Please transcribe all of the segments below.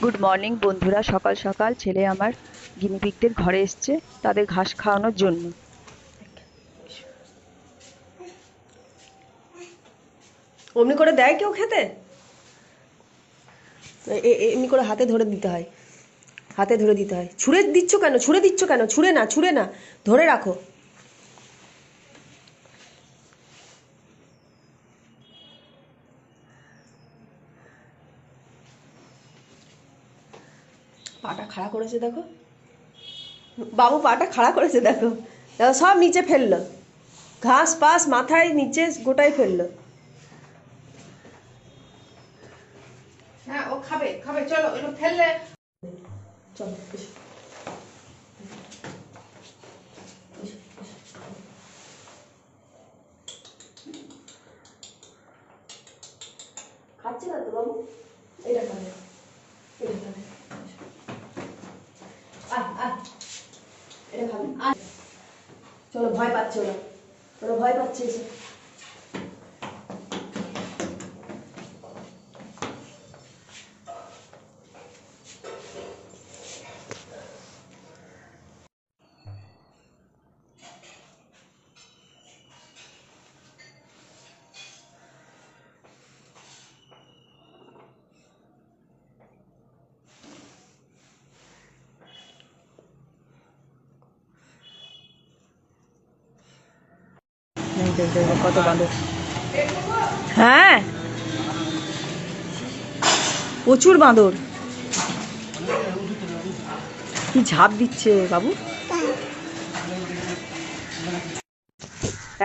Good morning বন্ধুরা। সকাল সকাল ছেলে আমার গিনিপিগদের ঘরে এসছে তাদের ঘাস খাওয়ানোর জন্য। অমনি করে দেয় কেউ খেতে? এমনি করে হাতে ধরে দিতে হয়, হাতে ধরে দিতে হয়। ছুঁড়ে দিচ্ছ কেন? ছুঁড়ে দিচ্ছ কেন? ছুঁড়ে না, ছুঁড়ে না, ধরে রাখো। পাটা খাড়া করেছে দেখো বাবু, পাটা খাড়া করেছে দেখো। দেখো সব নিচে ফেললো, ঘাস পাস মাথায় নিচে গোটাই ফেললো। হ্যাঁ, ও খাবে খাবে, চলো এগুলো ফেললে। চলো খাচ্ছে না তো বাবু, এটা খাবে, এটা খাবে, এটা খাবে। চলো, ভয় পাচ্ছে ওরা, ওরা ভয় পাচ্ছে এসে। কত বাঁদর! হ্যাঁ, প্রচুর বাঁদর। কি ঝাঁপ দিচ্ছে বাবু।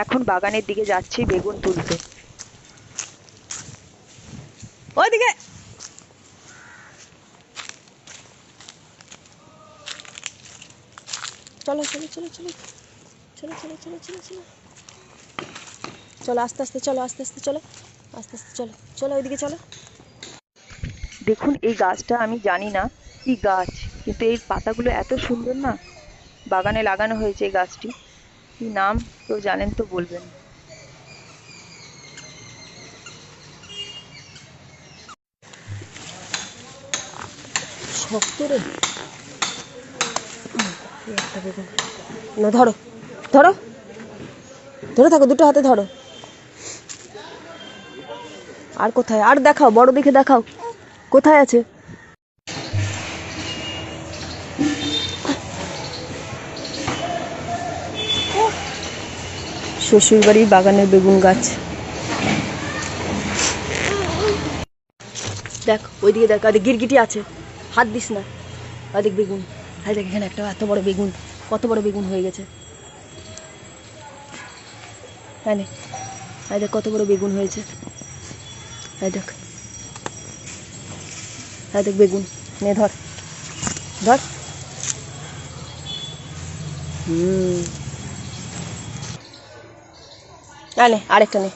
এখন বাগানের দিকে যাচ্ছি বেগুন তুলতে। ওইদিকে চলো চলো চলো চলো চলো চলো চলো চলো চলো চলো, আস্তে আস্তে চলো, আস্তে আস্তে চলো, আস্তে আস্তে চলো, চলো ওইদিকে চলো। দেখুন, এই গাছটা আমি জানি না কি গাছ, কিন্তু এই পাতাগুলো এত সুন্দর না। বাগানে লাগানো হয়েছে এই গাছটি। কি নাম কেউ জানেন তো বলবেন। শক্ত রে, একটা বেগুন না, ধরো ধরো ধরে থাকো, দুটো হাতে ধরো। আর কোথায়? আর দেখাও, বড় দেখে দেখাও, কোথায় আছে? শ্বশুরবাড়ির বাগানের বেগুন গাছ। দেখ ওইদিকে, দেখ ওইদিকে গিরগিটি আছে, হাত দিস না। ওইদিক বেগুন, হাই দেখ এখানে একটা এত বড় বেগুন, কত বড় বেগুন হয়ে গেছে। হ্যাঁ নে, হাই দেখ কত বড় বেগুন হয়েছে। হাই দেখ, হাই দেখ বেগুন, নে ধর ধর। নে আরেকটা নে।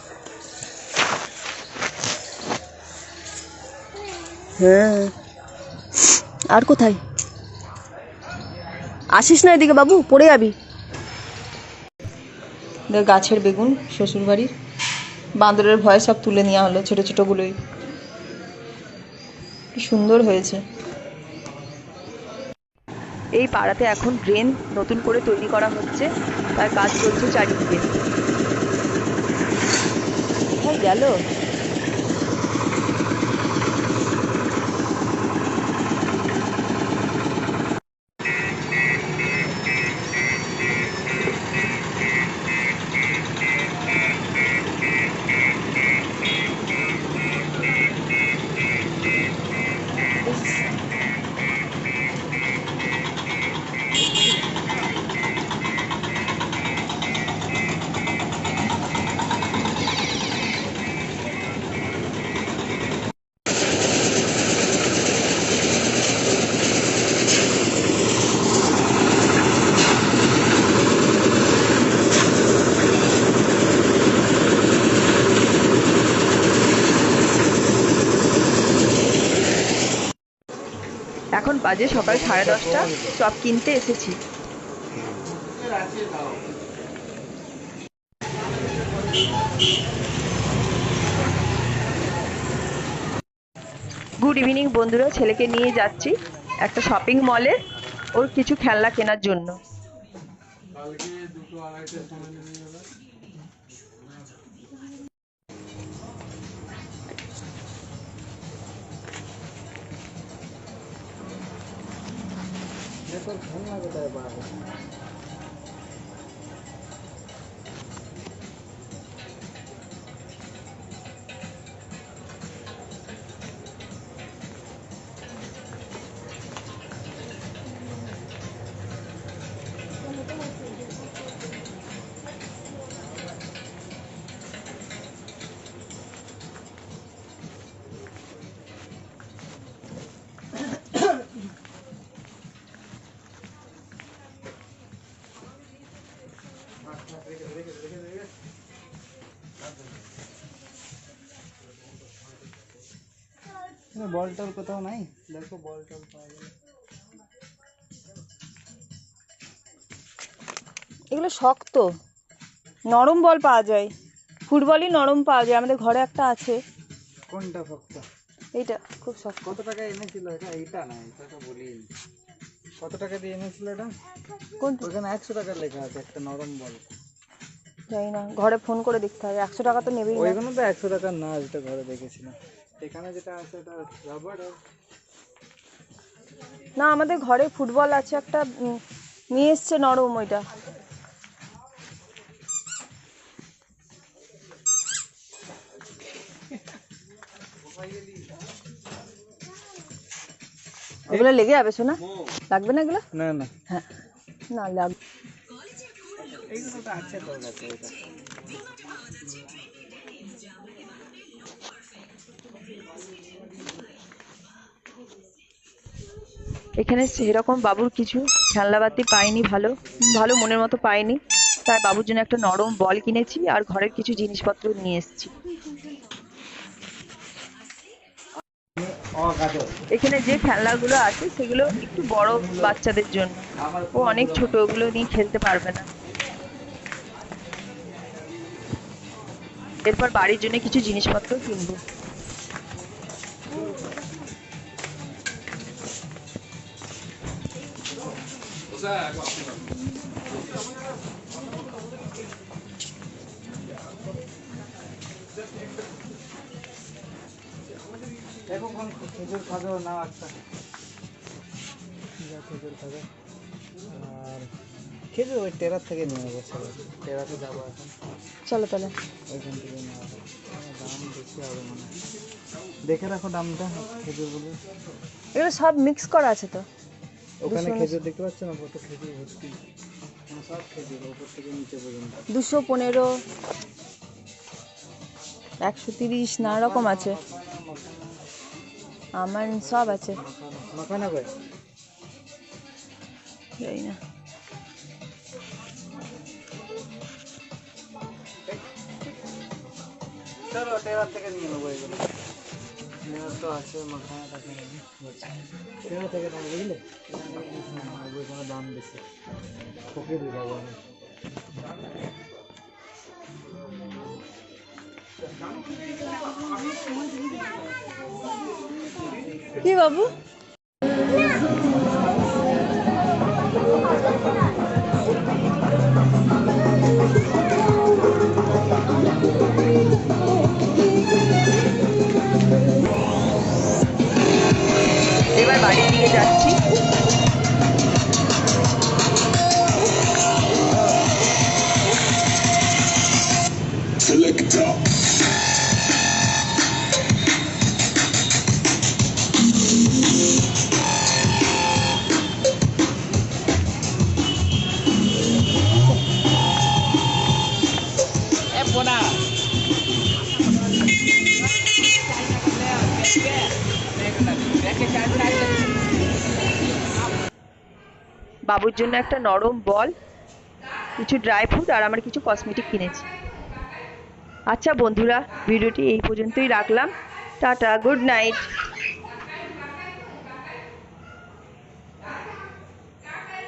হ্যাঁ, আর কোথায়? আসিস না এদিকে বাবু, পড়ে যাবি। গাছের বেগুন শ্বশুরবাড়ির, বাঁদরের ভয়ে সব তুলে নেওয়া হলো, ছোট ছোটগুলোই। কি সুন্দর হয়েছে। এই পাড়াতে এখন ড্রেন নতুন করে তৈরি করা হচ্ছে, তার কাজ চলছে চারিদিকে। কোথায় গেল? এখন বাজে সকাল 10:30। চপ কিনতে এসেছি। গুড ইভিনিং বন্ধুরা, ছেলেকে নিয়ে যাচ্ছি একটা শপিং মলে ওর কিছু খেলনা কেনার জন্য। বল টল কোথাও নাই, দেখো বল টল পাওয়া যাবে। এগুলো শক্ত, নরম বল পাওয়া যায়, ফুটবলই নরম পাওয়া যায়, আমাদের ঘরে একটা আছে। কোনটা শক্ত? এইটা খুব শক্ত। কত টাকা এনেছিল এটা? এইটা না, এটা তো বলি। কত টাকা দিয়ে এনেছিল এটা? কোনটা? ওখানে 100 টাকা লেখা আছে, একটা নরম বল। জানি না, ঘরে ফোন করে দেখতে হবে। 100 টাকা তো নেবেই না। ওইগুলো তো 100 টাকার না, যেটা ঘরে দেখেছিলাম। এখানে যেটা আছে এটা রাবার। না, আমাদের ঘরে ফুটবল আছে একটা, নিয়ে এসছে নরম ওইটা। এগুলো লেগে যাবে শোনা, লাগবে না এগুলো? না না, হ্যাঁ, না লাগবে। এইগুলো তো আছে তোর কাছে। এটা এখানে সেরকম বাবুর কিছু খেলনাপাতি পাইনি, ভালো ভালো মনের মতো পাইনি, তাই বাবুর জন্য একটা নরম বল কিনেছি আর ঘরের কিছু জিনিসপত্র নিয়ে এসেছি। এখানে যে খেলনাগুলো আছে সেগুলো একটু বড় বাচ্চাদের জন্য, ও অনেক ছোট, ওগুলো নিয়ে খেলতে পারবে না। এরপর বাড়ির জন্য কিছু জিনিসপত্র কিনবো। দেখো কোন খেজুর খাবে না, একটা খেজুর খাবে। আর খেজুর ওই টেরার থেকে নিয়ে নেবো, চলো টেরাতে যাবো এখন। চলো তাহলে। ওইখান থেকে নেওয়া হবে, দাম বেশি হবে মানে। দেখে রাখো দামটা খেজুরগুলো। এগুলো সব মিক্স করা আছে তো। ওখানে খেজুর দেখতে পাচ্ছ না, কত খেজুর ভর্তি, সব খেজুর ওপর থেকে নিচে পর্যন্ত। 215, 130 নানা রকম আছে, আমার সব আছে। মাখানা করে জানি না। চলো টেরার থেকে নিয়ে নেবো এগুলো। টেরার তো আছে, মাখানা থাকে টেরার থেকে নেবো, বুঝলে? ওইখানে দাম বেশি, ফকির যাবো আমি। কি বাবু? এবার বাড়ির দিকে যাচ্ছি। বাবুর জন্য একটা নরম বল, কিছু ড্রাই ফ্রুট আর আমার কিছু কসমেটিক কিনেছি। আচ্ছা বন্ধুরা, ভিডিওটি এই পর্যন্তই রাখলাম। Tata, good night.